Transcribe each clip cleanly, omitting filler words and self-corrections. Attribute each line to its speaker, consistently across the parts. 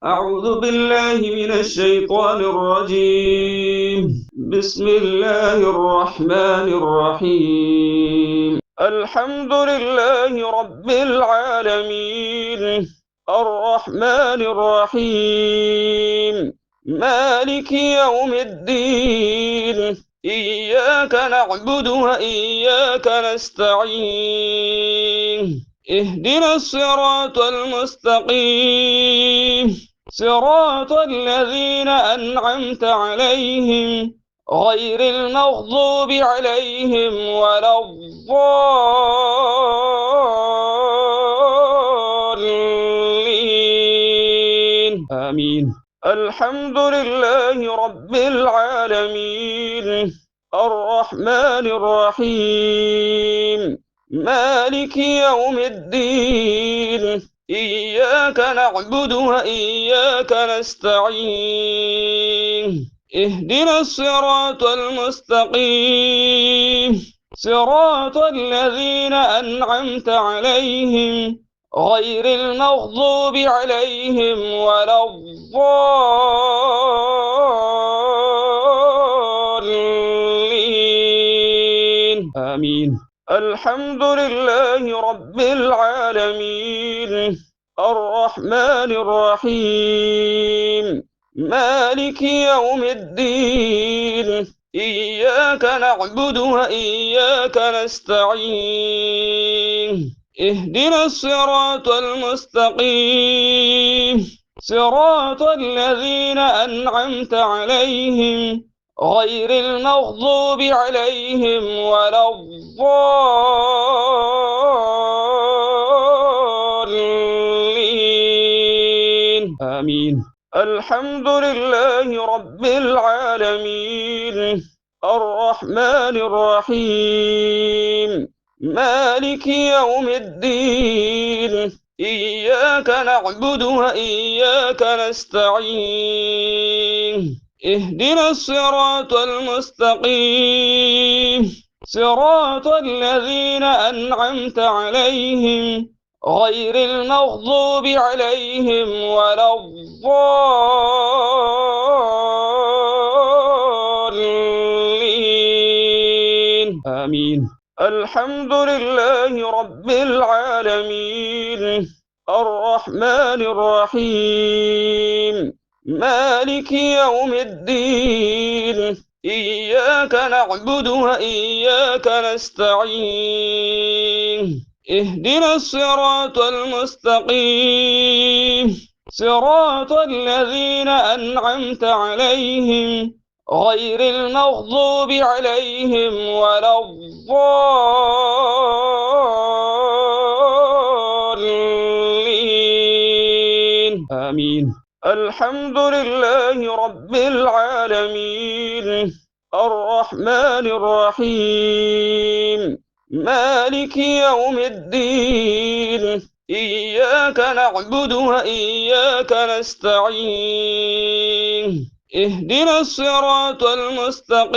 Speaker 1: أعوذ بالله من الشيطان الرجيم. بسم الله الرحمن الرحيم. الحمد لله رب العالمين، الرحمن الرحيم، مالك يوم الدين. إياك نعبد وإياك نستعين. اهدنا الصراط المستقيم، صراط الذين أنعمت عليهم غير المغضوب عليهم ولا الضالين، آمين. الحمد لله رب العالمين، الرحمن الرحيم، مالك يوم الدين. إياك نعبد وإياك نستعين. اهدنا الصراط المستقيم، صراط الذين أنعمت عليهم غير المغضوب عليهم ولا الضالين، آمين. الحمد لله رب العالمين، الرحمن الرحيم، مالك يوم الدين. إياك نعبد وإياك نستعين. اهدنا الصراط المستقيم، صراط الذين أنعمت عليهم غير المغضوب عليهم ولا الضالين، آمين. الحمد لله رب العالمين، الرحمن الرحيم، مالك يوم الدين. إياك نعبد وإياك نستعين. اهدنا الصراط المستقيم، صراط الذين أنعمت عليهم غير المغضوب عليهم ولا الضالين، آمين. الحمد لله رب العالمين، الرحمن الرحيم، مالك يوم الدين. إياك نعبد وإياك نستعين. اهدنا الصراط المستقيم، صراط الذين أنعمت عليهم غير المغضوب عليهم ولا الضالين، آمين. الحمد لله رب العالمين، الرحمن الرحيم، مالك يوم الدين. إياك نعبد وإياك نستعين. اهدنا الصراط المستقيم،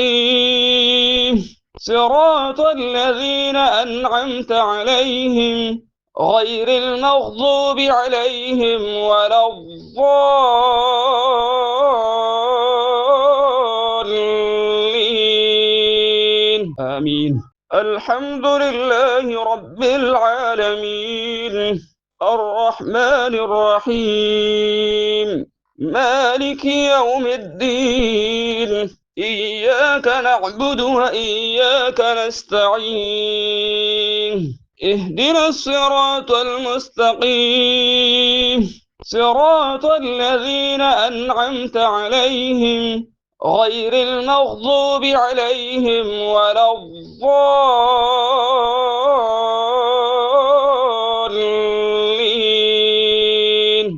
Speaker 1: صراط الذين أنعمت عليهم غير المغضوب عليهم ولا الضالين، آمين. الحمد لله رب العالمين، الرحمن الرحيم، مالك يوم الدين. إياك نعبد وإياك نستعين. اهدنا الصراط المستقيم، صراط الذين أنعمت عليهم غير المغضوب عليهم ولا الضالين،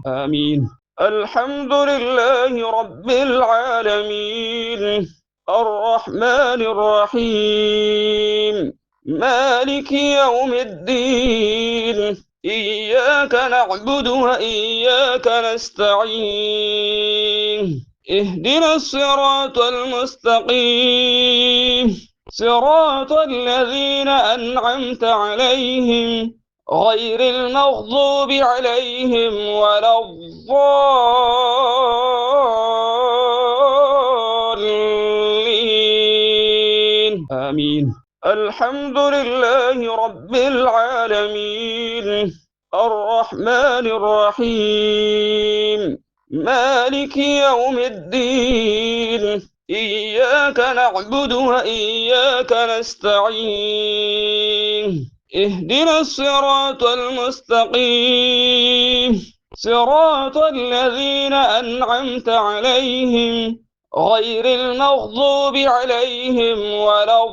Speaker 1: آمين. الحمد لله رب العالمين، الرحمن الرحيم، مالك يوم الدين. إياك نعبد وإياك نستعين. اهدنا الصراط المستقيم، صراط الذين أنعمت عليهم غير المغضوب عليهم ولا الضالين آمين. الحمد لله رب العالمين الرحمن الرحيم مالك يوم الدين إياك نعبد وإياك نستعين اهدنا الصراط المستقيم صراط الذين أنعمت عليهم غير المغضوب عليهم ولا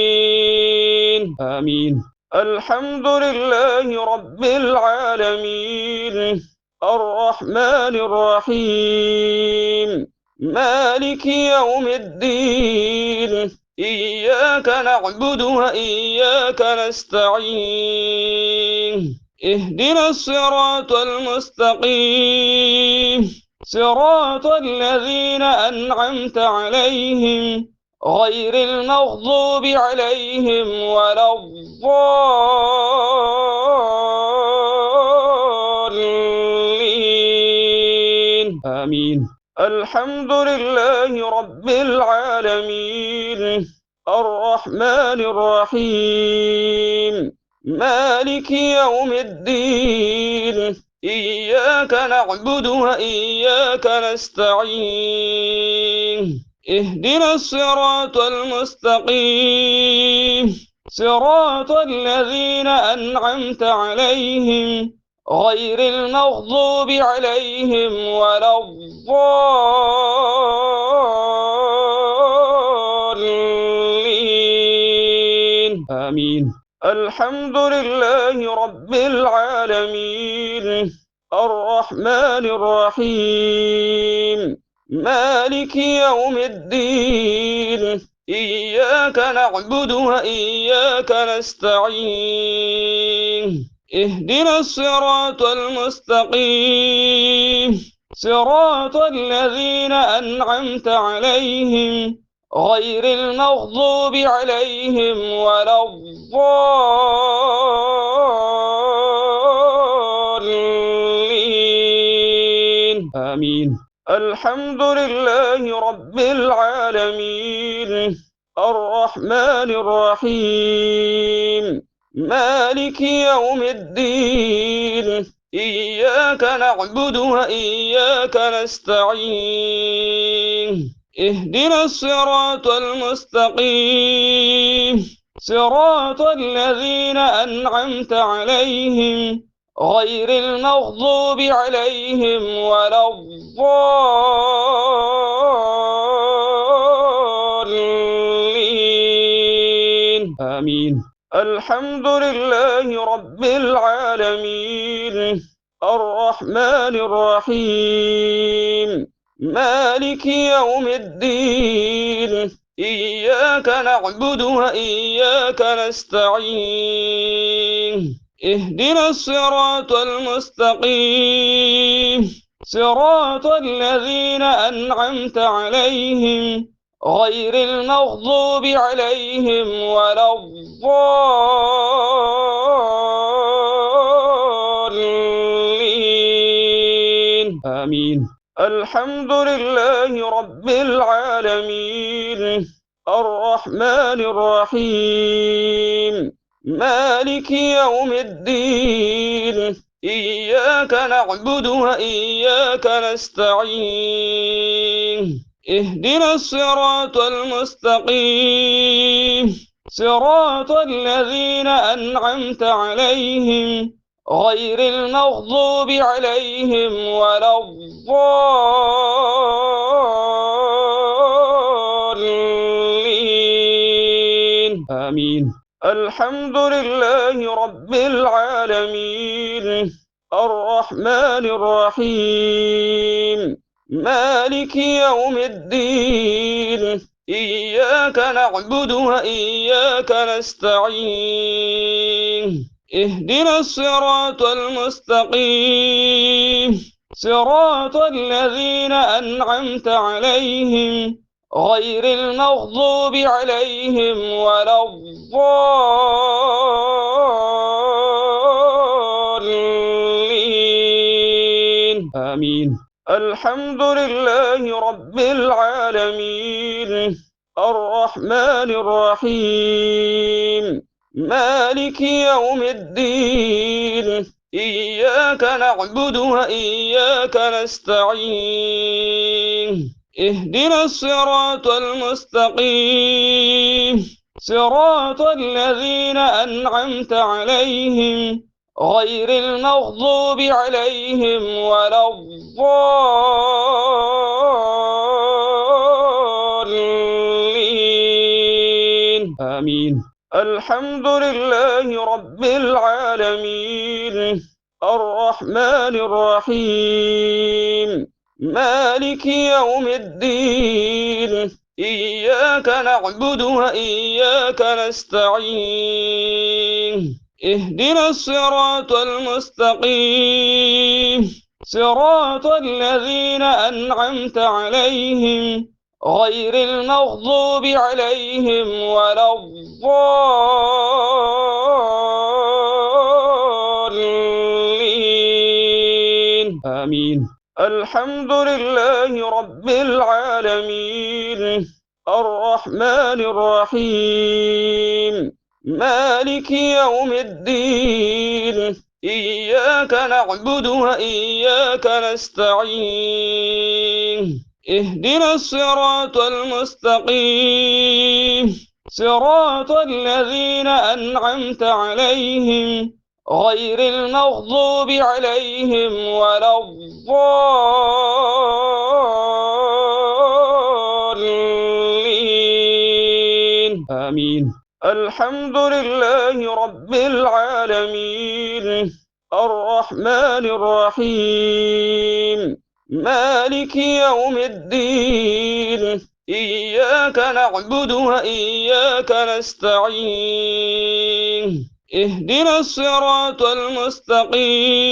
Speaker 1: الضالين آمين. الحمد لله رب العالمين الرحمن الرحيم مالك يوم الدين إياك نعبد وإياك نستعين اهدنا الصراط المستقيم صراط الذين أنعمت عليهم غير المغضوب عليهم ولا الضالين آمين. الحمد لله رب العالمين الرحمن الرحيم مالك يوم الدين إياك نعبد وإياك نستعين اهدنا الصراط المستقيم صراط الذين أنعمت عليهم غير المغضوب عليهم ولا الضالين آمين. الحمد لله رب العالمين الرحمن الرحيم مالك يوم الدين إياك نعبد وإياك نستعين اهدنا الصراط المستقيم صراط الذين أنعمت عليهم غير المغضوب عليهم ولا الضالين آمين. الحمد لله رب العالمين الرحمن الرحيم مالك يوم الدين إياك نعبد وإياك نستعين اهدنا الصراط المستقيم صراط الذين أنعمت عليهم غير المغضوب عليهم ولا الضالين آمين. الحمد لله رب العالمين الرحمن الرحيم مالك يوم الدين إياك نعبد وإياك نستعين اهدنا الصراط المستقيم صراط الذين أنعمت عليهم غير المغضوب عليهم ولا الضالين آمين. الحمد لله رب العالمين الرحمن الرحيم مالك يوم الدين إياك نعبد وإياك نستعين اهدنا الصراط المستقيم صراط الذين أنعمت عليهم غير المغضوب عليهم ولا الضالين آمين. الحمد لله رب العالمين الرحمن الرحيم مالك يوم الدين إياك نعبد وإياك نستعين اهدنا الصراط المستقيم صراط الذين أنعمت عليهم غير المغضوب عليهم ولا الضالين آمين. الحمد لله رب العالمين الرحمن الرحيم مالك يوم الدين إياك نعبد وإياك نستعين اهدنا الصراط المستقيم صراط الذين أنعمت عليهم غير المغضوب عليهم ولا الضالين آمين. الحمد لله رب العالمين الرحمن الرحيم مالك يوم الدين إياك نعبد وإياك نستعين اهدنا الصراط المستقيم صراط الذين أنعمت عليهم غير المغضوب عليهم ولا الضالين آمين. الحمد لله رب العالمين الرحمن الرحيم مالك يوم الدين إياك نعبد وإياك نستعين اهدنا الصراط المستقيم صراط الذين أنعمت عليهم غير المغضوب عليهم ولا الضالين آمين. الحمد لله رب العالمين الرحمن الرحيم مالك يوم الدين إياك نعبد وإياك نستعين اهدنا الصراط المستقيم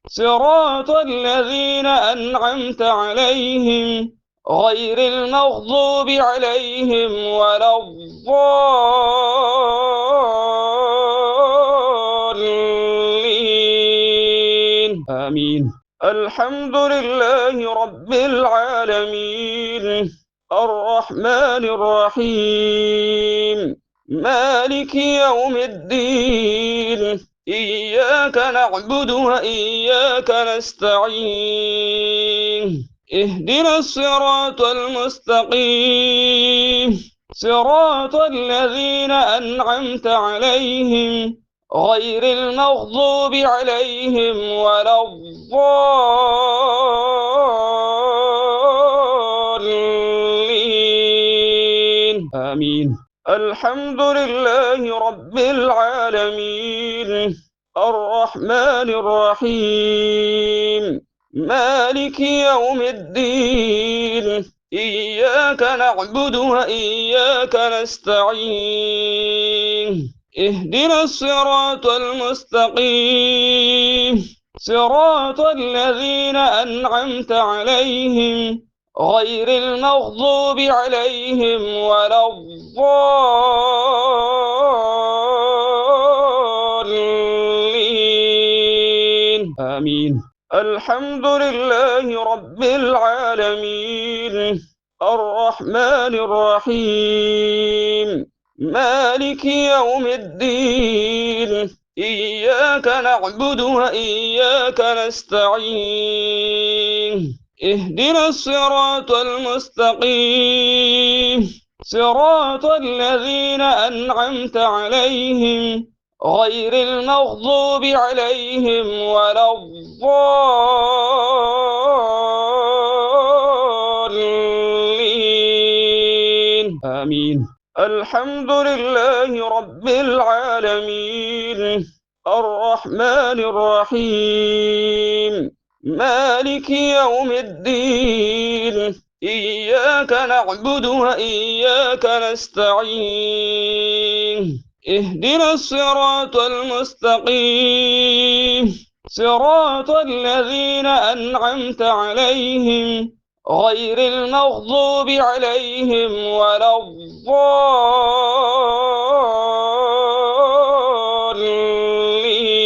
Speaker 1: صراط الذين أنعمت عليهم غير المغضوب عليهم ولا الضالين آمين. الحمد لله رب العالمين الرحمن الرحيم مالك يوم الدين إياك نعبد وإياك نستعين اهدنا الصراط المستقيم صراط الذين أنعمت عليهم غير المغضوب عليهم ولا الضالين آمين. الحمد لله رب العالمين الرحمن الرحيم مالك يوم الدين إياك نعبد وإياك نستعين اهدنا الصراط المستقيم صراط الذين أنعمت عليهم غير المغضوب عليهم ولا الضالين آمين. الحمد لله رب العالمين الرحمن الرحيم مالك يوم الدين إياك نعبد وإياك نستعين اهدنا الصراط المستقيم صراط الذين أنعمت عليهم غير المغضوب عليهم ولا الضالين آمين. الحمد لله رب العالمين الرحمن الرحيم مالك يوم الدين إياك نعبد وإياك نستعين اهدنا الصراط المستقيم صراط الذين أنعمت عليهم غير المغضوب عليهم ولا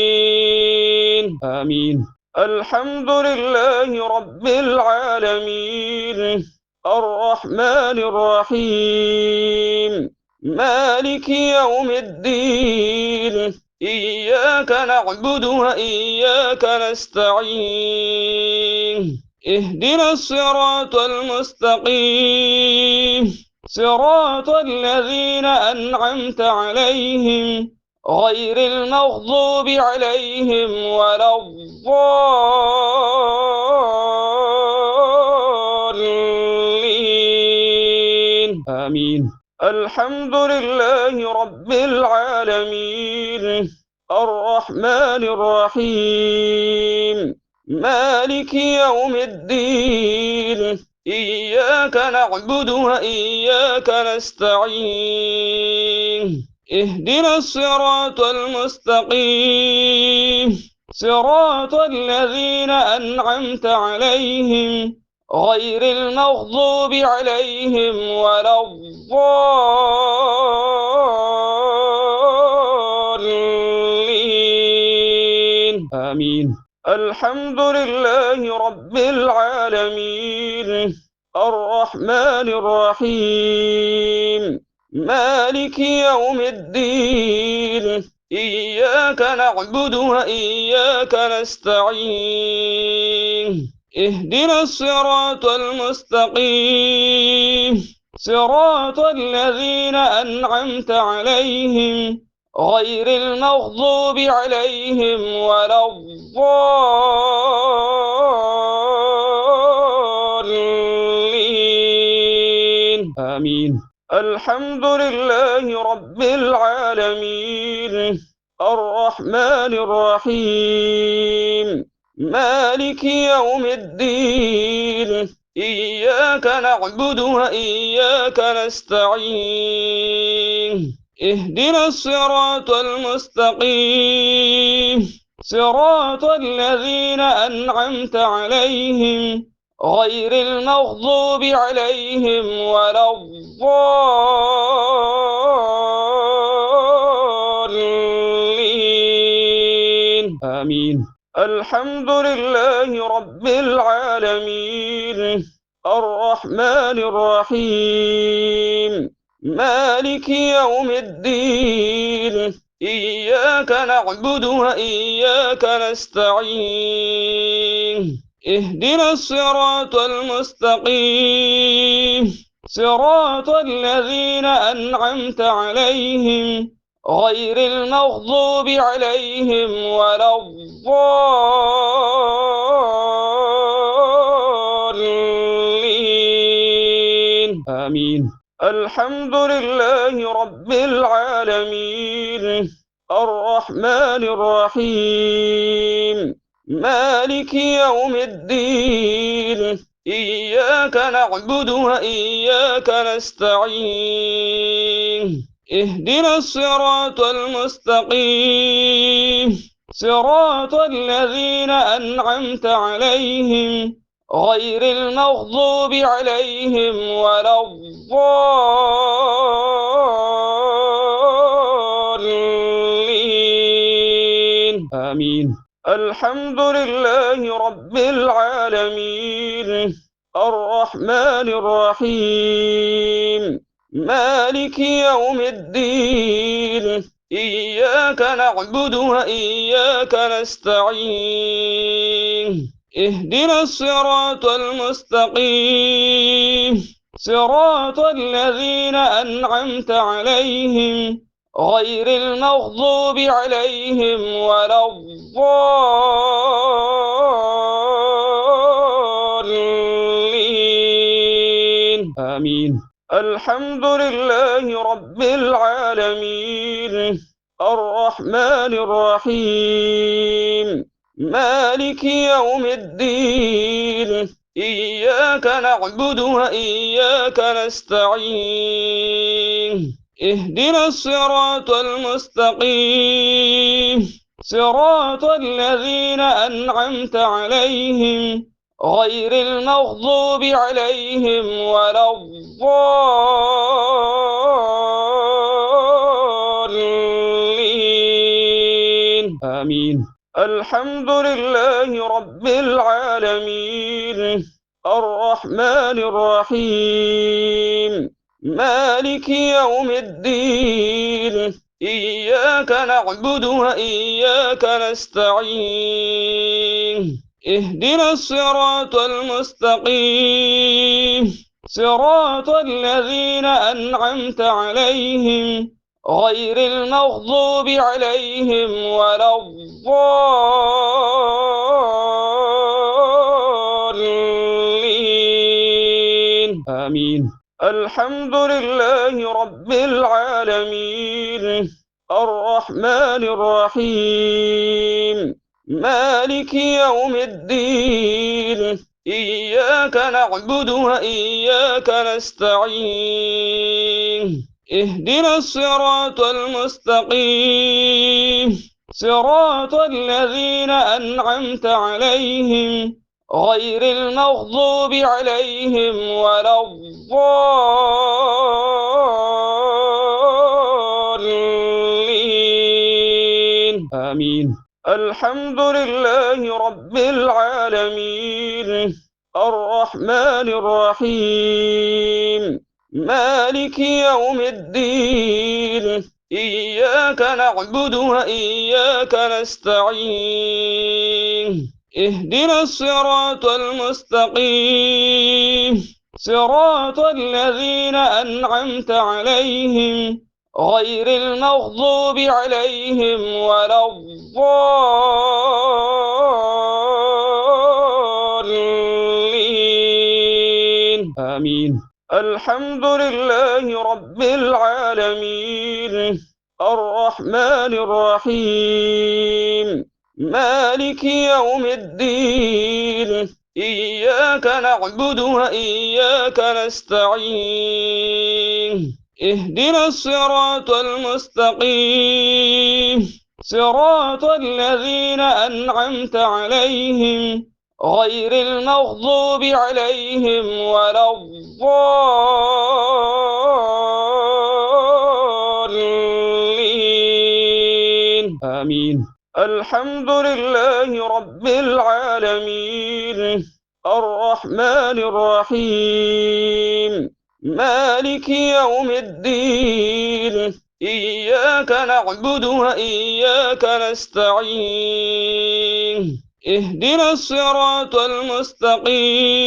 Speaker 1: الضالين آمين. الحمد لله رب العالمين الرحمن الرحيم مالك يوم الدين إياك نعبد وإياك نستعين اهدنا الصراط المستقيم صراط الذين أنعمت عليهم غير المغضوب عليهم ولا الضالين آمين. الحمد لله رب العالمين الرحمن الرحيم مالك يوم الدين إياك نعبد وإياك نستعين اهدنا الصراط المستقيم صراط الذين أنعمت عليهم غير المغضوب عليهم ولا الضالين آمين. الحمد لله رب العالمين الرحمن الرحيم مالك يوم الدين إياك نعبد وإياك نستعين اهدنا الصراط المستقيم صراط الذين أنعمت عليهم غير المغضوب عليهم ولا الضالين آمين. الحمد لله رب العالمين الرحمن الرحيم مالك يوم الدين إياك نعبد وإياك نستعين اهدنا الصراط المستقيم صراط الذين أنعمت عليهم غير المغضوب عليهم ولا الضالين آمين. الحمد لله رب العالمين الرحمن الرحيم مالك يوم الدين إياك نعبد وإياك نستعين اهدنا الصراط المستقيم صراط الذين أنعمت عليهم غير المغضوب عليهم ولا الضالين آمين. الحمد لله رب العالمين الرحمن الرحيم مالك يوم الدين إياك نعبد وإياك نستعين اهدنا الصراط المستقيم صراط الذين أنعمت عليهم غير المغضوب عليهم ولا الضالين آمين. الحمد لله رب العالمين الرحمن الرحيم مالك يوم الدين إياك نعبد وإياك نستعين اهدنا الصراط المستقيم صراط الذين أنعمت عليهم غير المغضوب عليهم ولا الضالين آمين. الحمد لله رب العالمين الرحمن الرحيم مالك يوم الدين إياك نعبد وإياك نستعين اهدنا الصراط المستقيم صراط الذين أنعمت عليهم غير المغضوب عليهم ولا الضالين آمين. الحمد لله رب العالمين الرحمن الرحيم مالك يوم الدين إياك نعبد وإياك نستعين اهدنا الصراط المستقيم صراط الذين أنعمت عليهم غير المغضوب عليهم ولا الضالين آمين. الحمد لله رب العالمين الرحمن الرحيم مالك يوم الدين إياك نعبد وإياك نستعين اهدنا الصراط المستقيم صراط الذين أنعمت عليهم غير المغضوب عليهم ولا الضالين آمين. الحمد لله رب العالمين الرحمن الرحيم مالك يوم الدين إياك نعبد وإياك نستعين اهدنا الصراط المستقيم صراط الذين أنعمت عليهم غير المغضوب عليهم ولا الضالين آمين. الحمد لله رب العالمين الرحمن الرحيم مالك يوم الدين إياك نعبد وإياك نستعين اهدنا الصراط المستقيم صراط الذين أنعمت عليهم غير المغضوب عليهم ولا الضالين آمين. الحمد لله رب العالمين الرحمن الرحيم مالك يوم الدين إياك نعبد وإياك نستعين اهدنا الصراط المستقيم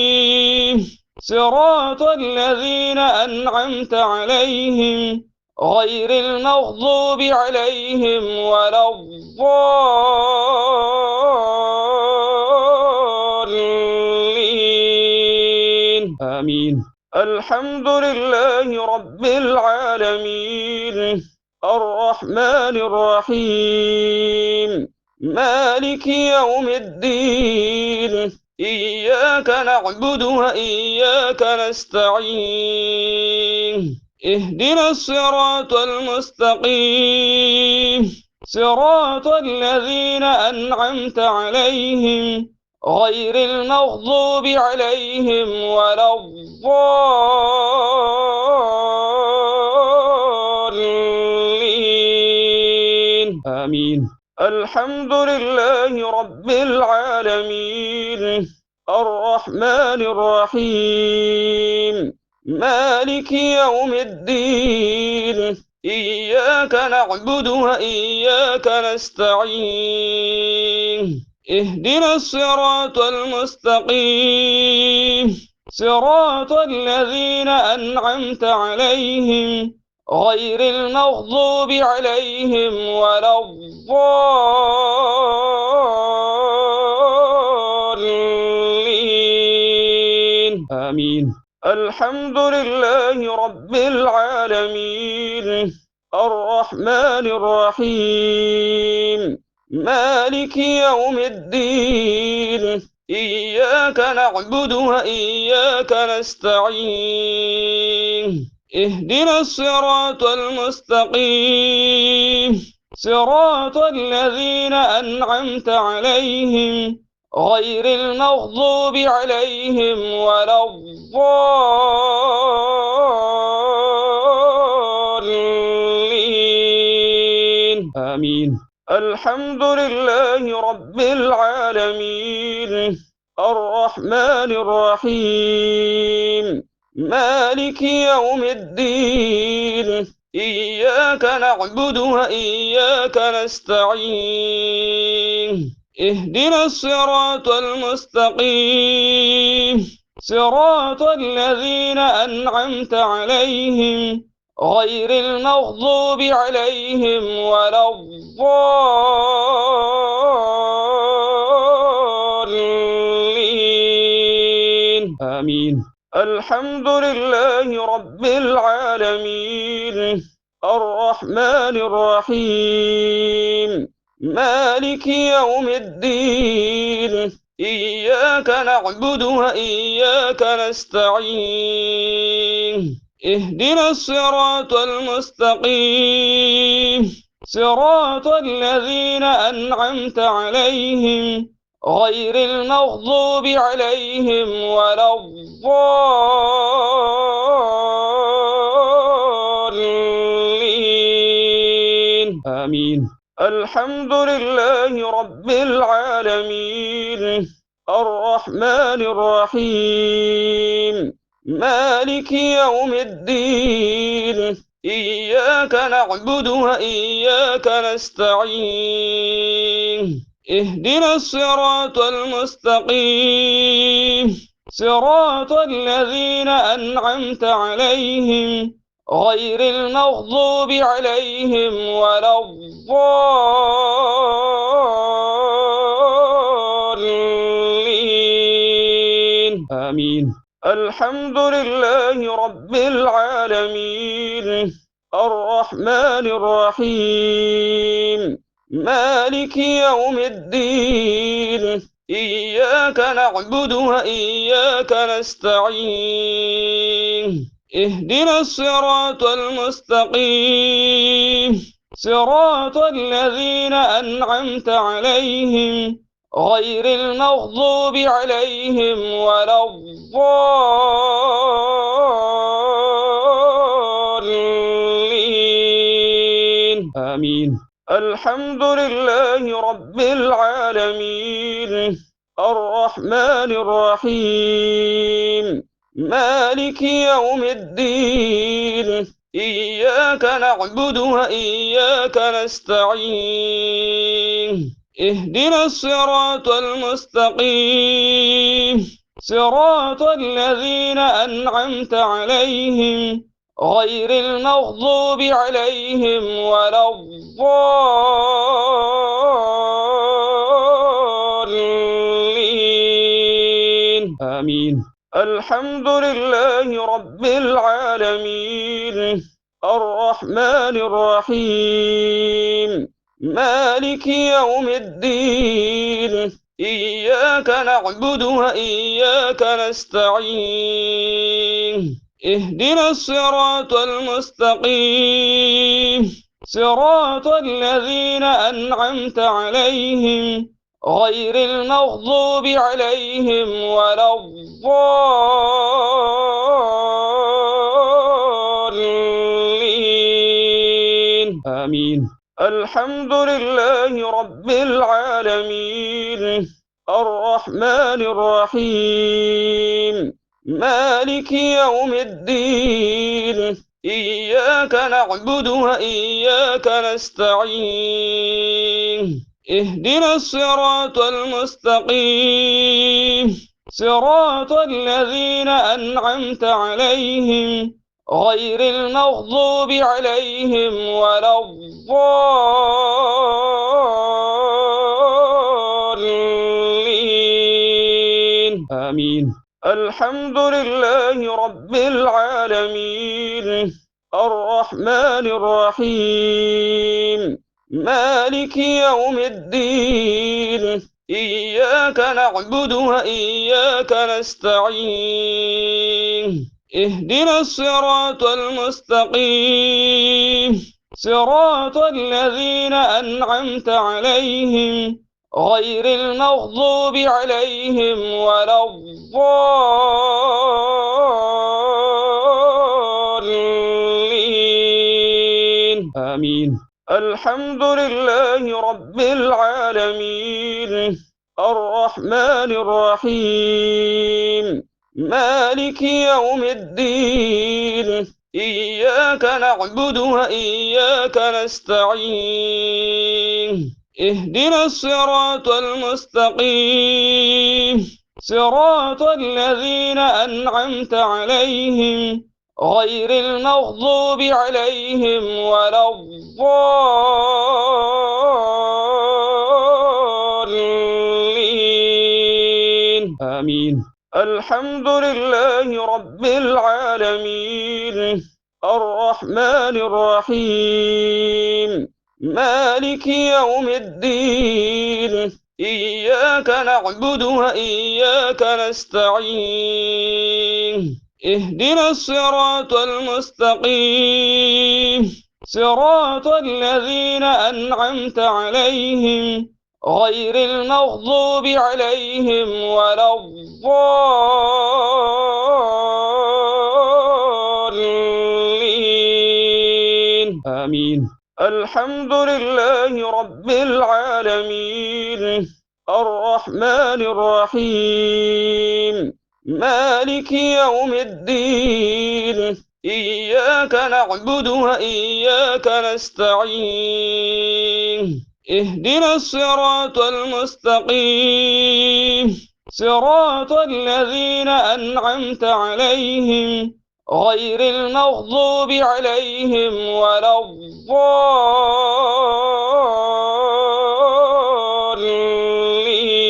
Speaker 1: صراط الذين أنعمت عليهم غير المغضوب عليهم ولا الضالين آمين. الحمد لله رب العالمين الرحمن الرحيم مالك يوم الدين إياك نعبد وإياك نستعين اهدنا الصراط المستقيم صراط الذين أنعمت عليهم غير المغضوب عليهم ولا الضالين آمين. الحمد لله رب العالمين الرحمن الرحيم مالك يوم الدين إياك نعبد وإياك نستعين اهدنا الصراط المستقيم صراط الذين أنعمت عليهم غير المغضوب عليهم ولا الضالين آمين. الحمد لله رب العالمين الرحمن الرحيم مالك يوم الدين إياك نعبد وإياك نستعين اهدنا الصراط المستقيم صراط الذين أنعمت عليهم غير المغضوب عليهم ولا الضالين آمين. الحمد لله رب العالمين الرحمن الرحيم مالك يوم الدين إياك نعبد وإياك نستعين اهدنا الصراط المستقيم صراط الذين أنعمت عليهم غير المغضوب عليهم ولا الضالين آمين. الحمد لله رب العالمين الرحمن الرحيم مالك يوم الدين إياك نعبد وإياك نستعين اهدنا الصراط المستقيم صراط الذين أنعمت عليهم غير المغضوب عليهم ولا الضالين آمين. الحمد لله رب العالمين الرحمن الرحيم مالك يوم الدين إياك نعبد وإياك نستعين اهدنا الصراط المستقيم صراط الذين أنعمت عليهم غير المغضوب عليهم ولا الضالين آمين. الحمد لله رب العالمين الرحمن الرحيم مالك يوم الدين إياك نعبد وإياك نستعين اهدنا الصراط المستقيم صراط الذين أنعمت عليهم غير المغضوب عليهم ولا الضالين آمين. الحمد لله رب العالمين الرحمن الرحيم مالك يوم الدين إياك نعبد وإياك نستعين اهدنا الصراط المستقيم صراط الذين أنعمت عليهم غير المغضوب عليهم ولا الضالين آمين. الحمد لله رب العالمين الرحمن الرحيم مالك يوم الدين إياك نعبد وإياك نستعين اهدنا الصراط المستقيم صراط الذين أنعمت عليهم غير المغضوب عليهم ولا الضالين آمين. الحمد لله رب العالمين الرحمن الرحيم مالك يوم الدين إياك نعبد وإياك نستعين اهدنا الصراط المستقيم صراط الذين أنعمت عليهم غير المغضوب عليهم ولا الضالين آمين. الحمد لله رب العالمين الرحمن الرحيم مالك يوم الدين إياك نعبد وإياك نستعين اهدنا الصراط المستقيم صراط الذين أنعمت عليهم غير المغضوب عليهم ولا الضالين آمين. الحمد لله رب العالمين الرحمن الرحيم مالك يوم الدين إياك نعبد وإياك نستعين اهدنا الصراط المستقيم صراط الذين أنعمت عليهم غير المغضوب عليهم ولا الضالين آمين. الحمد لله رب العالمين الرحمن الرحيم مالك يوم الدين إياك نعبد وإياك نستعين اهدنا الصراط المستقيم صراط الذين أنعمت عليهم غير المغضوب عليهم ولا الضالين آمين. الحمد لله رب العالمين الرحمن الرحيم مالك يوم الدين إياك نعبد وإياك نستعين اهدنا الصراط المستقيم صراط الذين أنعمت عليهم غير المغضوب عليهم ولا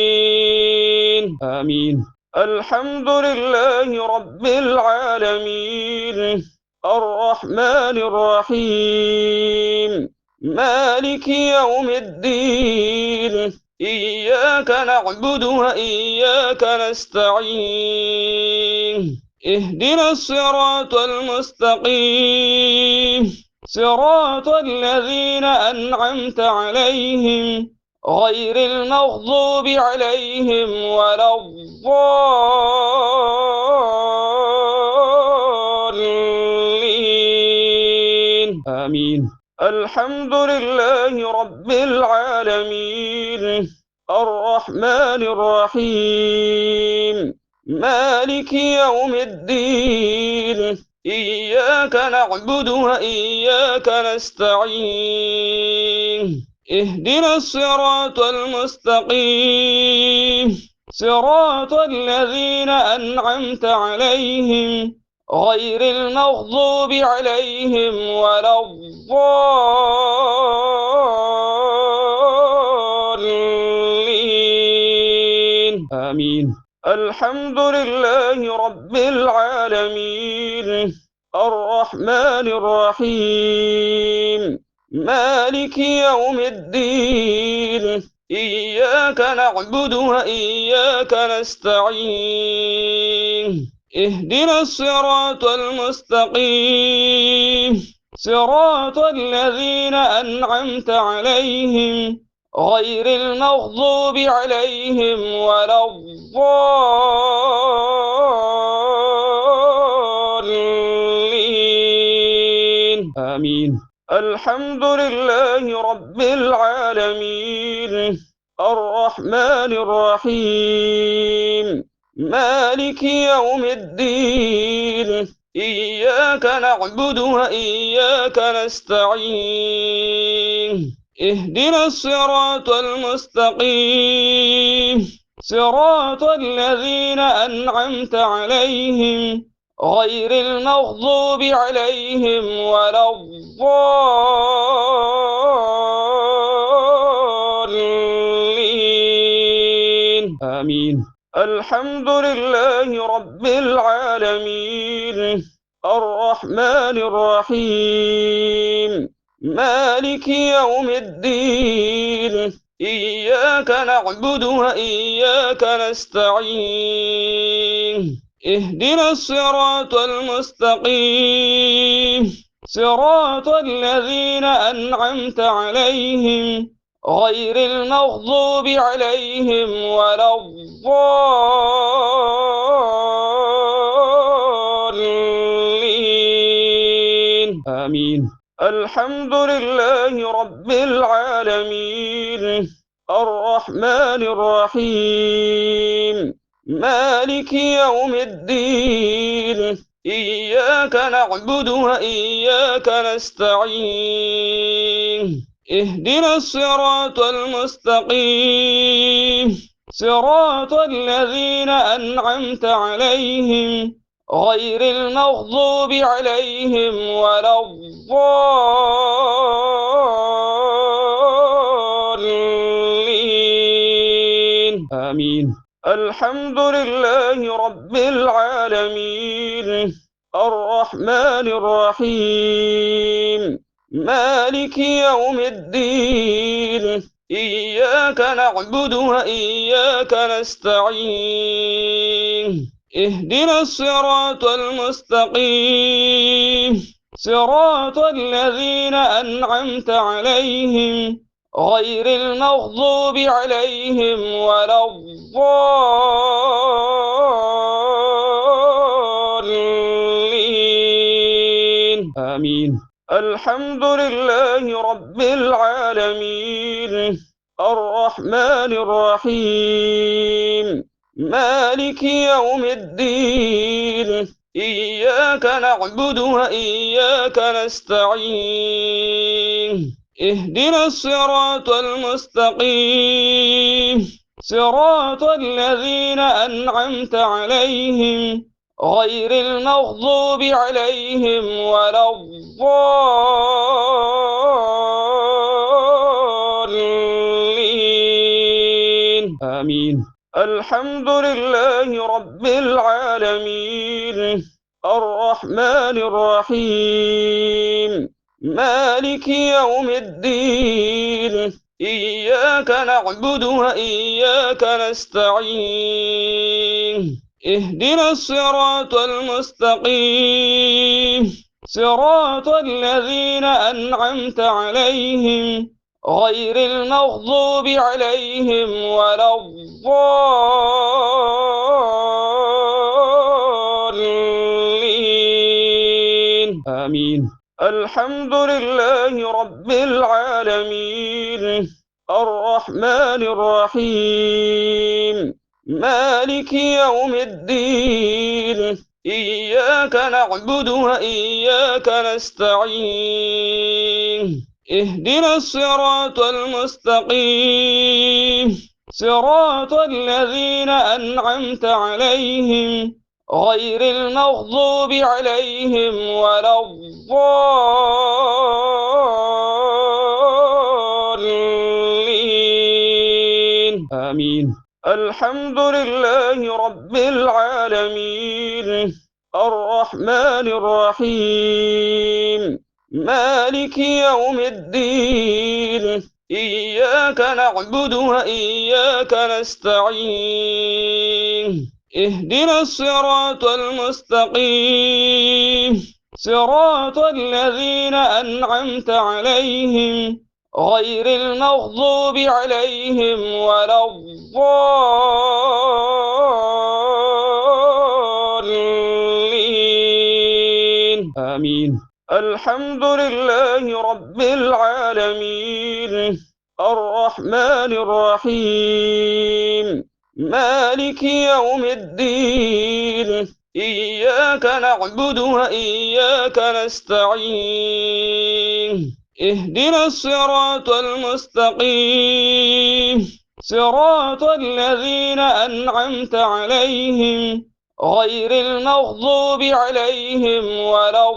Speaker 1: الضالين آمين. الحمد لله رب العالمين الرحمن الرحيم مالك يوم الدين إياك نعبد وإياك نستعين اهدنا الصراط المستقيم صراط الذين أنعمت عليهم غير المغضوب عليهم ولا الضالين آمين. الحمد لله رب العالمين الرحمن الرحيم مالك يوم الدين إياك نعبد وإياك نستعين اهدنا الصراط المستقيم صراط الذين أنعمت عليهم غير المغضوب عليهم ولا الضالين آمين. الحمد لله رب العالمين الرحمن الرحيم مالك يوم الدين إياك نعبد وإياك نستعين اهدنا الصراط المستقيم صراط الذين أنعمت عليهم غير المغضوب عليهم ولا الضالين آمين. الحمد لله رب العالمين الرحمن الرحيم مالك يوم الدين إياك نعبد وإياك نستعين اهدنا الصراط المستقيم صراط الذين أنعمت عليهم غير المغضوب عليهم ولا الضالين آمين. الحمد لله رب العالمين الرحمن الرحيم مالك يوم الدين إياك نعبد وإياك نستعين اهدنا الصراط المستقيم صراط الذين أنعمت عليهم غير المغضوب عليهم ولا الضالين آمين. الحمد لله رب العالمين الرحمن الرحيم مالك يوم الدين إياك نعبد وإياك نستعين اهدنا الصراط المستقيم صراط الذين أنعمت عليهم غير المغضوب عليهم ولا الضالين آمين. الحمد لله رب العالمين الرحمن الرحيم مالك يوم الدين إياك نعبد وإياك نستعين اهدنا الصراط المستقيم صراط الذين أنعمت عليهم غير المغضوب عليهم ولا الضالين آمين. الحمد لله رب العالمين الرحمن الرحيم مالك يوم الدين إياك نعبد وإياك نستعين اهدنا الصراط المستقيم صراط الذين أنعمت عليهم غير المغضوب عليهم ولا الضالين آمين. الحمد لله رب العالمين الرحمن الرحيم مالك يوم الدين إياك نعبد وإياك نستعين اهدنا الصراط المستقيم صراط الذين أنعمت عليهم غير المغضوب عليهم ولا الضالين آمين. الحمد لله رب العالمين الرحمن الرحيم مالك يوم الدين إياك نعبد وإياك نستعين اهدنا الصراط المستقيم صراط الذين أنعمت عليهم غير المغضوب عليهم ولا الضالين آمين. الحمد لله رب العالمين الرحمن الرحيم مالك يوم الدين إياك نعبد وإياك نستعين اهدنا الصراط المستقيم صراط الذين أنعمت عليهم غير المغضوب عليهم ولا الضالين آمين. الحمد لله رب العالمين الرحمن الرحيم مالك يوم الدين إياك نعبد وإياك نستعين اهدنا الصراط المستقيم صراط الذين أنعمت عليهم غير المغضوب عليهم ولا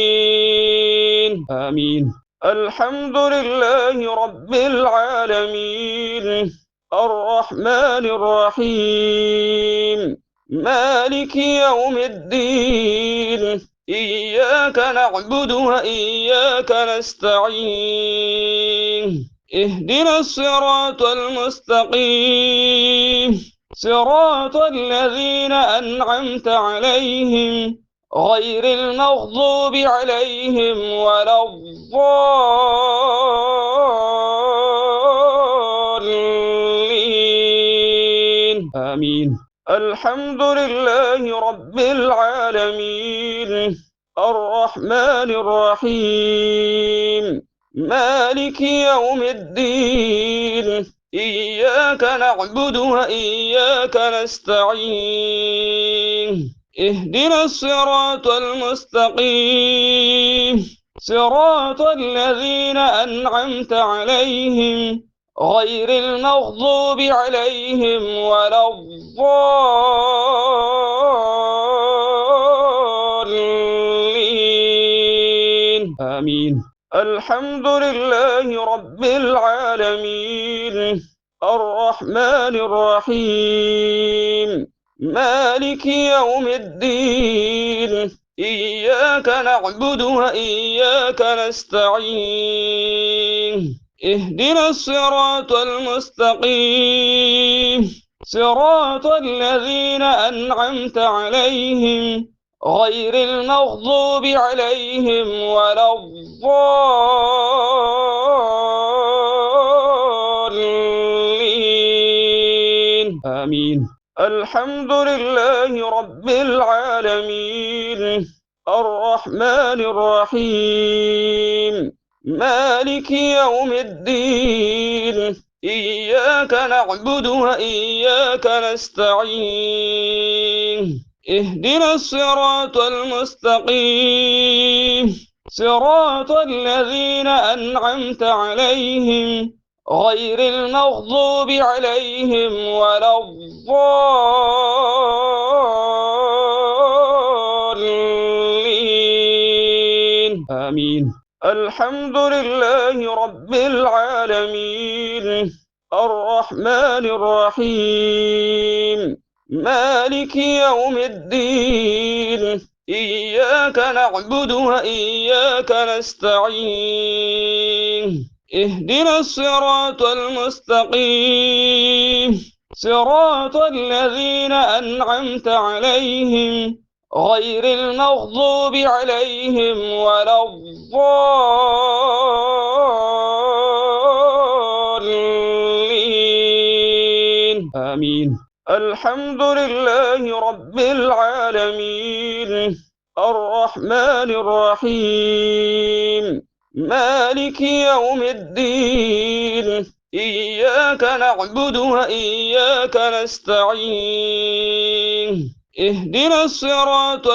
Speaker 1: الضالين آمين. الحمد لله رب العالمين الرحمن الرحيم مالك يوم الدين إياك نعبد وإياك نستعين اهدنا الصراط المستقيم صراط الذين أنعمت عليهم غير المغضوب عليهم ولا الضالين آمين. الحمد لله رب العالمين الرحمن الرحيم مالك يوم الدين إياك نعبد وإياك نستعين اهدنا الصراط المستقيم صراط الذين أنعمت عليهم غير المغضوب عليهم ولا الضالين آمين. الحمد لله رب العالمين الرحمن الرحيم مالك يوم الدين إياك نعبد وإياك نستعين اهدنا الصراط المستقيم صراط الذين أنعمت عليهم غير المغضوب عليهم ولا الضالين آمين. الحمد لله رب العالمين الرحمن الرحيم مالك يوم الدين إياك نعبد وإياك نستعين اهدنا الصراط المستقيم صراط الذين أنعمت عليهم غير المغضوب عليهم ولا الضالين آمين. الحمد لله رب العالمين الرحمن الرحيم مالك يوم الدين إياك نعبد وإياك نستعين اهدنا الصراط المستقيم صراط الذين أنعمت عليهم غير المغضوب عليهم ولا الضالين آمين. الحمد لله رب العالمين الرحمن الرحيم مالك يوم الدين إياك نعبد وإياك نستعين اهدنا الصراط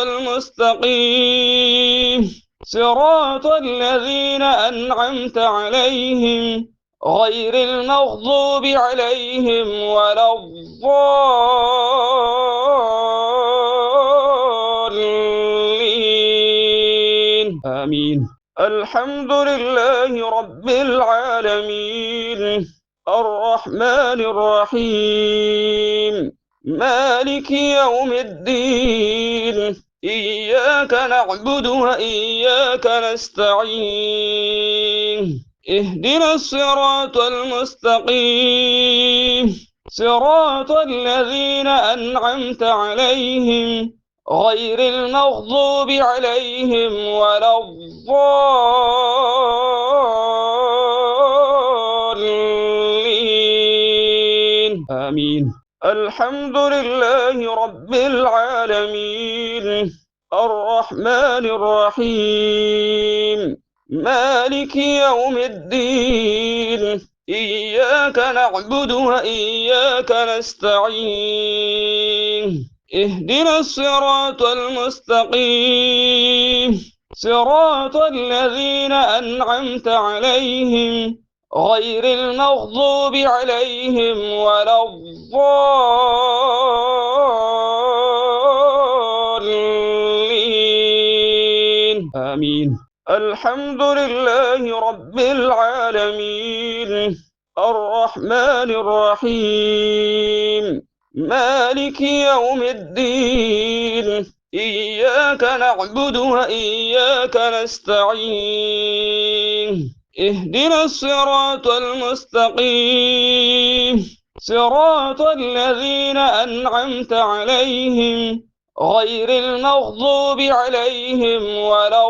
Speaker 1: المستقيم صراط الذين أنعمت عليهم غير المغضوب عليهم ولا الضالين آمين. الحمد لله رب العالمين الرحمن الرحيم مالك يوم الدين إياك نعبد وإياك نستعين اهدنا الصراط المستقيم صراط الذين أنعمت عليهم غير المغضوب عليهم ولا الضالين آمين. الحمد لله رب العالمين الرحمن الرحيم مالك يوم الدين إياك نعبد وإياك نستعين اهدنا الصراط المستقيم صراط الذين أنعمت عليهم غير المغضوب عليهم ولا الضالين آمين. الحمد لله رب العالمين الرحمن الرحيم مالك يوم الدين إياك نعبد وإياك نستعين اهدنا الصراط المستقيم صراط الذين أنعمت عليهم غير المغضوب عليهم ولا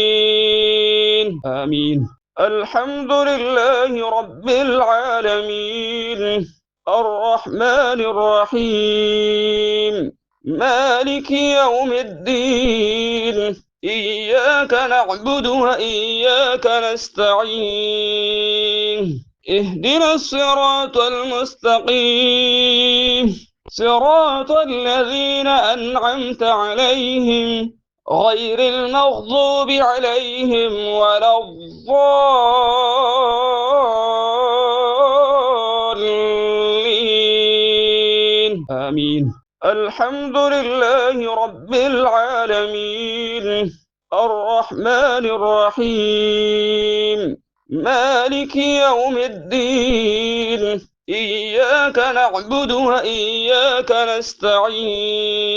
Speaker 1: الضالين آمين. الحمد لله رب العالمين الرحمن الرحيم مالك يوم الدين إياك نعبد وإياك نستعين اهدنا الصراط المستقيم صراط الذين أنعمت عليهم غير المغضوب عليهم ولا الضالين آمين. الحمد لله رب العالمين الرحمن الرحيم مالك يوم الدين إياك نعبد وإياك نستعين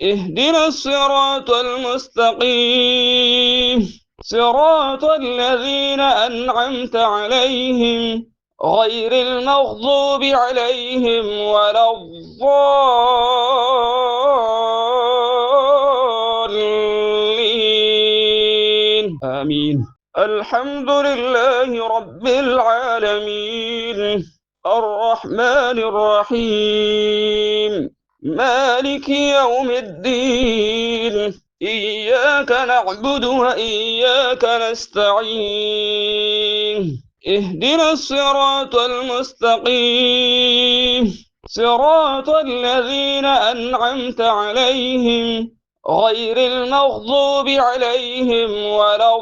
Speaker 1: اهدنا الصراط المستقيم صراط الذين أنعمت عليهم غير المغضوب عليهم ولا الضالين آمين. الحمد لله رب العالمين الرحمن الرحيم مالك يوم الدين إياك نعبد وإياك نستعين اهدنا الصراط المستقيم صراط الذين أنعمت عليهم غير المغضوب عليهم ولا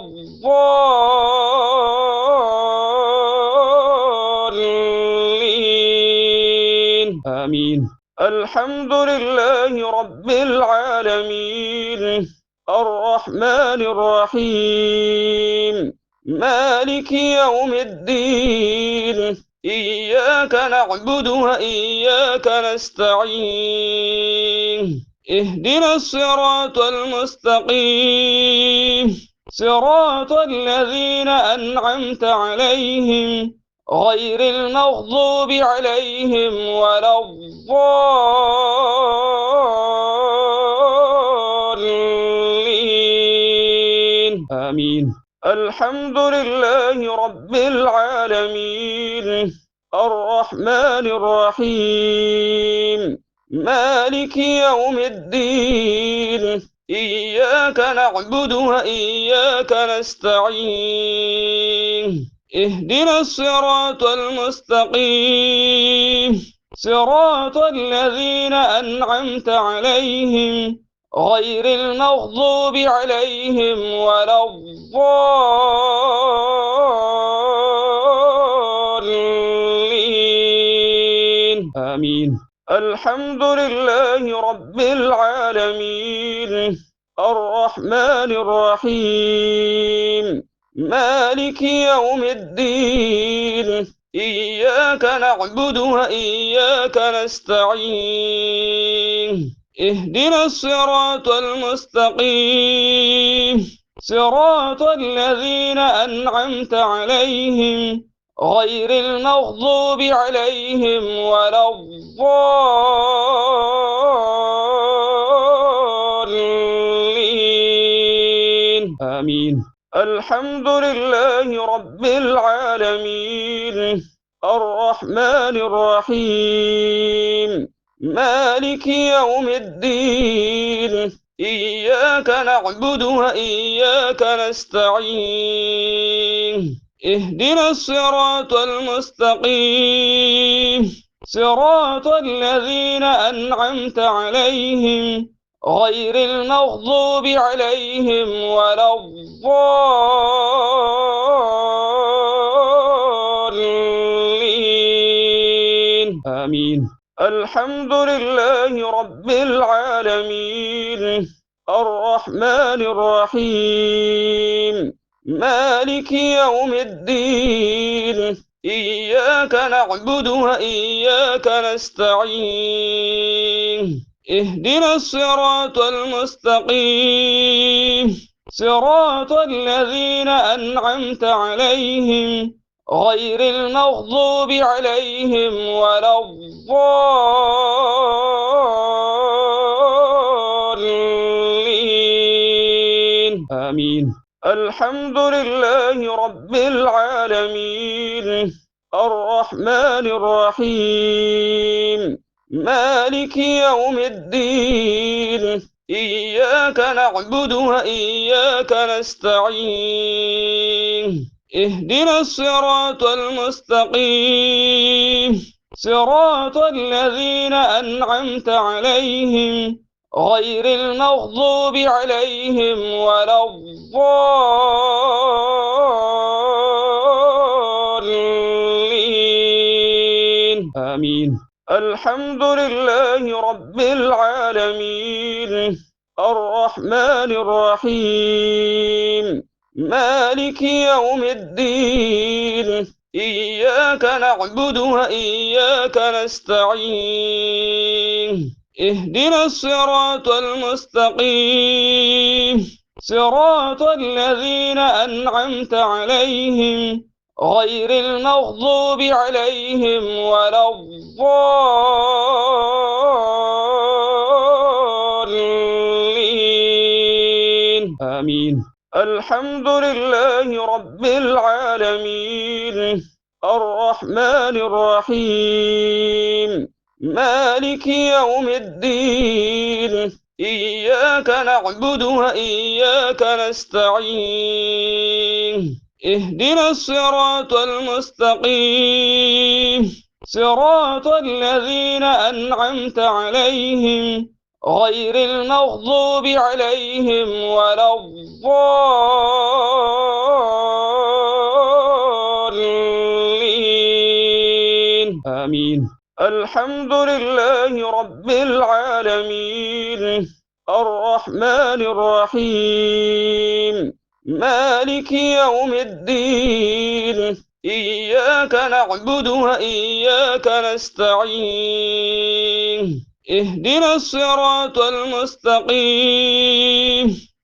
Speaker 1: الضالين آمين. الحمد لله رب العالمين الرحمن الرحيم مالك يوم الدين إياك نعبد وإياك نستعين اهدنا الصراط المستقيم صراط الذين أنعمت عليهم غير المغضوب عليهم ولا الضالين آمين. الحمد لله رب العالمين الرحمن الرحيم مالك يوم الدين إياك نعبد وإياك نستعين اهدنا الصراط المستقيم صراط الذين أنعمت عليهم غير المغضوب عليهم ولا الضالين آمين. الحمد لله رب العالمين الرحمن الرحيم مالك يوم الدين إياك نعبد وإياك نستعين اهدنا الصراط المستقيم صراط الذين أنعمت عليهم غير المغضوب عليهم ولا الضالين آمين. الحمد لله رب العالمين الرحمن الرحيم مالك يوم الدين إياك نعبد وإياك نستعين اهدنا الصراط المستقيم صراط الذين أنعمت عليهم غير المغضوب عليهم ولا الضالين آمين. الحمد لله رب العالمين الرحمن الرحيم مالك يوم الدين إياك نعبد وإياك نستعين اهدنا الصراط المستقيم صراط الذين أنعمت عليهم غير المغضوب عليهم ولا الضالين آمين. الحمد لله رب العالمين الرحمن الرحيم مالك يوم الدين إياك نعبد وإياك نستعين اهدنا الصراط المستقيم صراط الذين أنعمت عليهم غير المغضوب عليهم ولا الضالين آمين. الحمد لله رب العالمين الرحمن الرحيم مالك يوم الدين إياك نعبد وإياك نستعين اهدنا الصراط المستقيم صراط الذين أنعمت عليهم غير المغضوب عليهم ولا الضالين آمين. الحمد لله رب العالمين الرحمن الرحيم مالك يوم الدين إياك نعبد وإياك نستعين اهدنا الصراط المستقيم صراط الذين أنعمت عليهم غير المغضوب عليهم ولا الضالين آمين. الحمد لله رب العالمين الرحمن الرحيم مالك يوم الدين إياك نعبد وإياك نستعين اهدنا الصراط المستقيم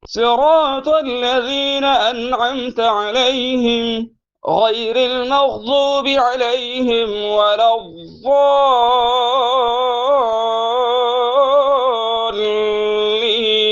Speaker 1: صراط الذين أنعمت عليهم غير المغضوب عليهم ولا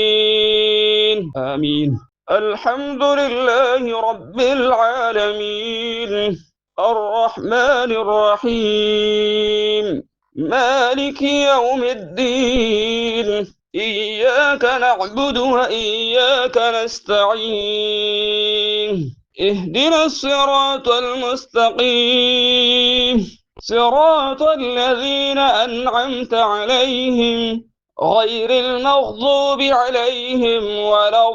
Speaker 1: الضالين آمين. الحمد لله رب العالمين الرحمن الرحيم مالك يوم الدين إياك نعبد وإياك نستعين اهدنا الصراط المستقيم صراط الذين أنعمت عليهم غير المغضوب عليهم ولا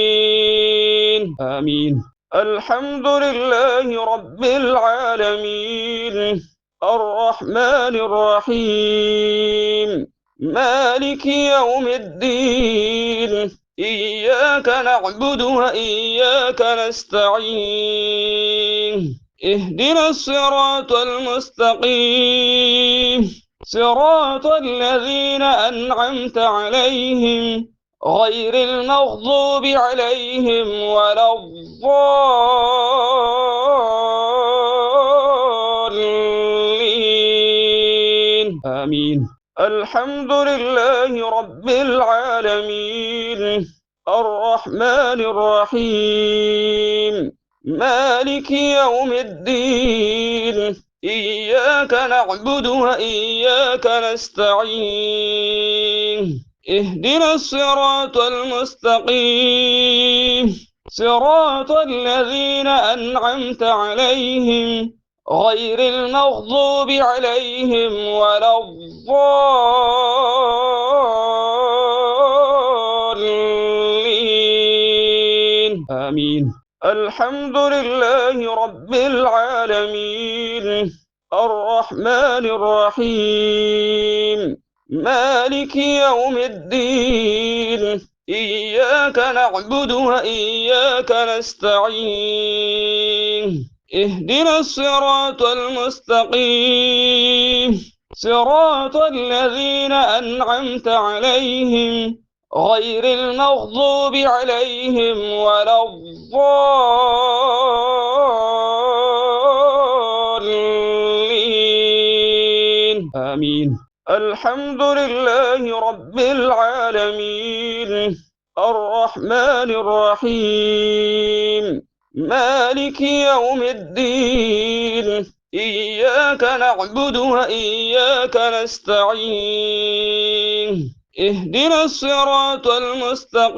Speaker 1: الضالين آمين. الحمد لله رب العالمين الرحمن الرحيم مالك يوم الدين إياك نعبد وإياك نستعين اهدنا الصراط المستقيم صراط الذين أنعمت عليهم غير المغضوب عليهم ولا الضالين آمين. الحمد لله رب العالمين الرحمن الرحيم مالك يوم الدين إياك نعبد وإياك نستعين اهدنا الصراط المستقيم صراط الذين أنعمت عليهم غير المغضوب عليهم ولا الضالين آمين. الحمد لله رب العالمين الرحمن الرحيم مالك يوم الدين إياك نعبد وإياك نستعين اهدنا الصراط المستقيم صراط الذين أنعمت عليهم غير المغضوب عليهم ولا الضالين آمين. الحمد لله رب العالمين الرحمن الرحيم مالك يوم الدين إياك نعبد وإياك نستعين اهدنا الصراط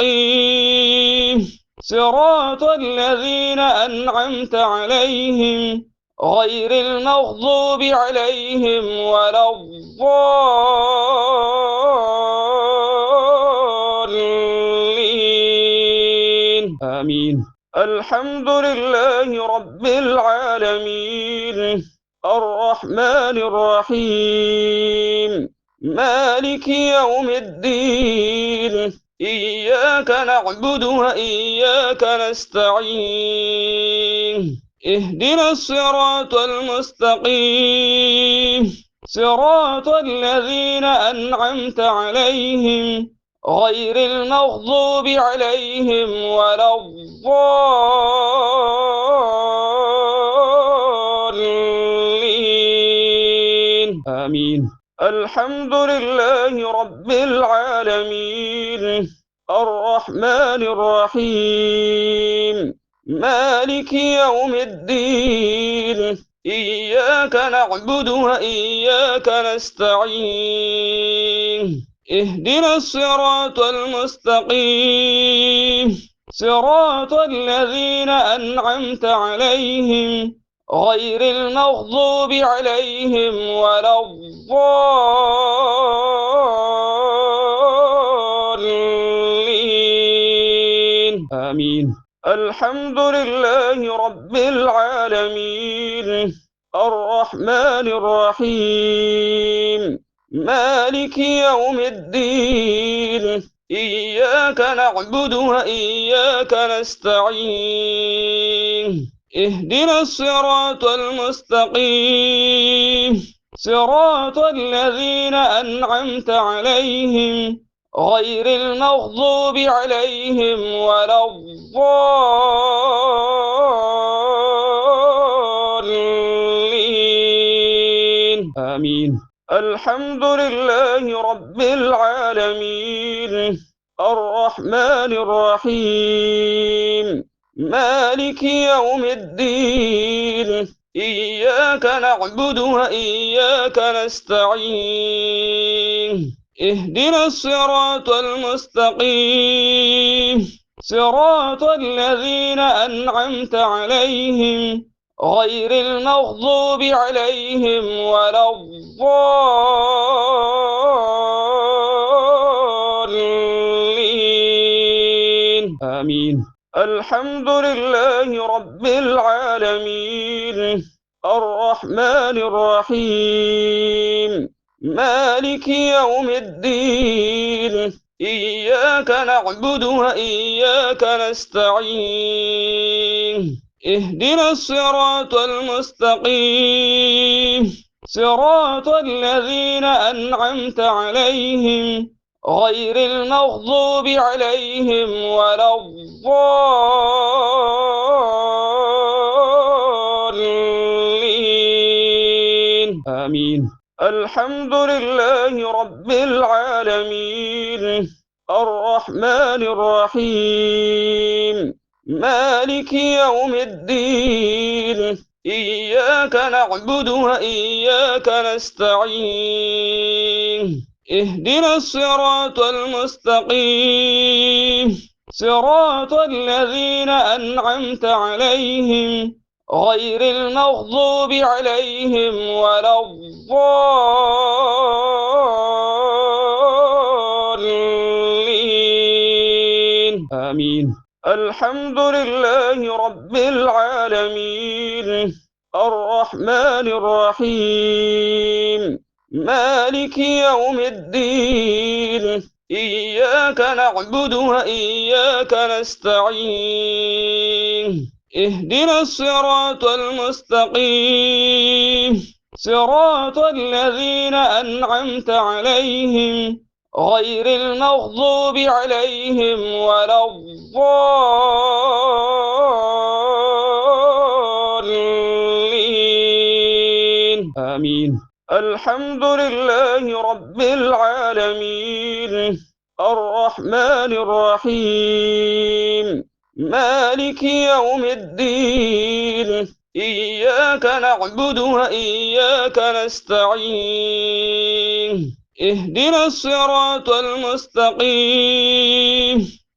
Speaker 1: المستقيم صراط الذين أنعمت عليهم غير المغضوب عليهم ولا الضالين آمين. الحمد لله رب العالمين الرحمن الرحيم مالك يوم الدين إياك نعبد وإياك نستعين اهدنا الصراط المستقيم صراط الذين أنعمت عليهم غير المغضوب عليهم ولا الضالين آمين. الحمد لله رب العالمين الرحمن الرحيم مالك يوم الدين إياك نعبد وإياك نستعين اهدنا الصراط المستقيم صراط الذين أنعمت عليهم غير المغضوب عليهم ولا الضالين آمين. الحمد لله رب العالمين الرحمن الرحيم مالك يوم الدين إياك نعبد وإياك نستعين اهدنا الصراط المستقيم صراط الذين أنعمت عليهم غير المغضوب عليهم ولا الضالين آمين. الحمد لله رب العالمين الرحمن الرحيم مالك يوم الدين إياك نعبد وإياك نستعين اهدنا الصراط المستقيم صراط الذين أنعمت عليهم غير المغضوب عليهم ولا الضالين آمين. الحمد لله رب العالمين الرحمن الرحيم مالك يوم الدين إياك نعبد وإياك نستعين اهدنا الصراط المستقيم صراط الذين أنعمت عليهم غير المغضوب عليهم ولا الضالين آمين. الحمد لله رب العالمين الرحمن الرحيم مالك يوم الدين إياك نعبد وإياك نستعين اهدنا الصراط المستقيم صراط الذين أنعمت عليهم غير المغضوب عليهم ولا الضالين آمين. الحمد لله رب العالمين الرحمن الرحيم مالك يوم الدين إياك نعبد وإياك نستعين اهدنا الصراط المستقيم صراط الذين أنعمت عليهم غير المغضوب عليهم ولا الضالين آمين. الحمد لله رب العالمين، الرحمن الرحيم، مالك يوم الدين، إياك نعبد وإياك نستعين، اهدنا الصراط المستقيم،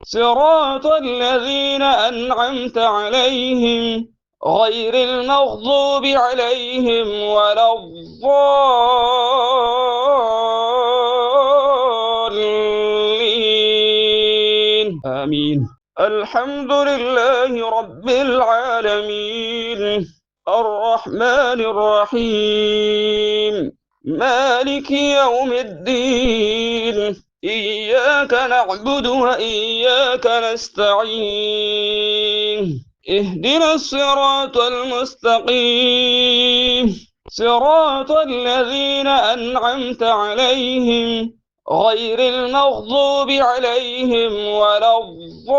Speaker 1: صراط الذين أنعمت عليهم غير المغضوب عليهم ولا الضالين آمين. الحمد لله رب العالمين، الرحمن الرحيم، مالك يوم الدين، إياك نعبد وإياك نستعين، اهدنا الصراط المستقيم، صراط الذين أنعمت عليهم غير المغضوب عليهم ولا الضالين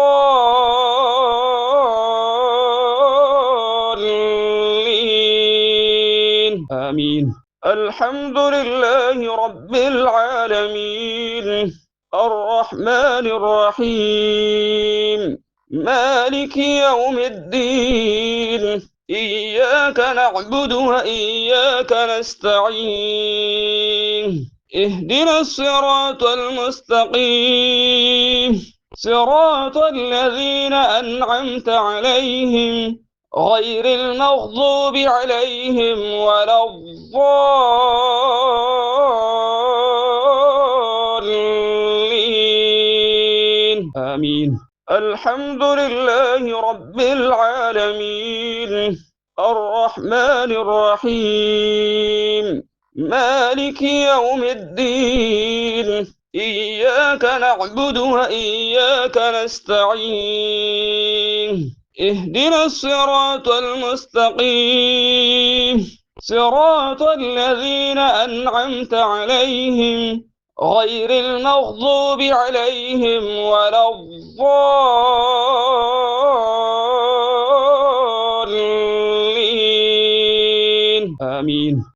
Speaker 1: آمين. الحمد لله رب العالمين، الرحمن الرحيم، مالك يوم الدين، إياك نعبد وإياك نستعين، اهدنا الصراط المستقيم، صراط الذين أنعمت عليهم غير المغضوب عليهم ولا الضالين آمين. الحمد لله رب العالمين، الرحمن الرحيم، مالك يوم الدين، إياك نعبد وإياك نستعين، اهدنا الصراط المستقيم، صراط الذين أنعمت عليهم غير المغضوب عليهم ولا الضالين آمين.